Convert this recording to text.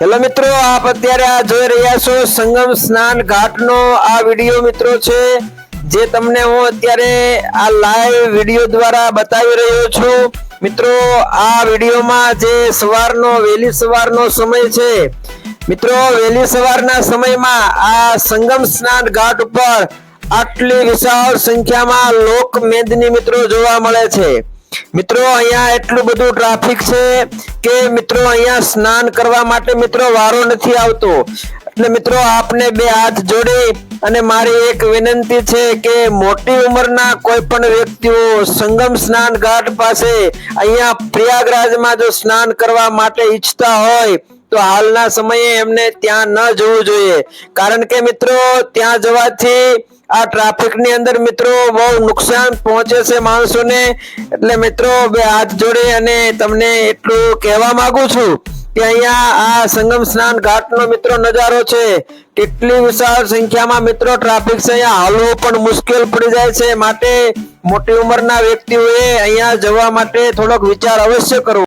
Hello મિત્રો, આપ અત્યારે આ જોઈ રહ્યા છો સંગમ સ્નાન ઘાટનો આ વિડીયો મિત્રો છે, જે તમને હું અત્યારે આ લાઈવ વિડીયો દ્વારા બતાવી રહ્યો છું। મિત્રો આ વિડીયોમાં જે વહેલી સવારનો સમય છે મિત્રો, વહેલી સવારના સમયમાં આ સંગમ સ્નાન ઘાટ ઉપર આટલી વિશાળ સંખ્યામાં લોક મેદની મિત્રો જોવા મળે છે। મિત્રો અહીંયા એટલું બધું ટ્રાફિક છે કે મિત્રો અહીંયા સ્નાન કરવા માટે મિત્રો વારો નથી આવતો। એટલે મિત્રો આપને બે હાથ જોડી અને મારી એક વિનંતી છે કે મોટી ઉંમરના કોઈ પણ વ્યક્તિઓ સંગમ સ્નાન ઘાટ પાસે અહીંયા પ્રયાગરાજમાં જો સ્નાન કરવા માટે ઈચ્છતા હોય તો હાલના સમયે એમને ત્યાં ન જવું જોઈએ, કારણ કે મિત્રો ત્યાં જવાથી આ ટ્રાફિક ની અંદર મિત્રો બહુ નુકસાન પહોંચે છે માણસોને। એટલે મિત્રો બે હાથ જોડી અને તમને એટલું કહેવા માંગુ છું કે અહીંયા આ સંગમ સ્નાન ઘાટનો મિત્રો નજારો છે, કેટલી વિશાળ સંખ્યામાં મિત્રો ટ્રાફિક છે, અહીંયા હાલવું પણ મુશ્કેલ પડી જાય છે। માટે મોટી ઉંમરના વ્યક્તિઓએ અહીંયા જવા માટે થોડોક વિચાર અવશ્ય કરવો।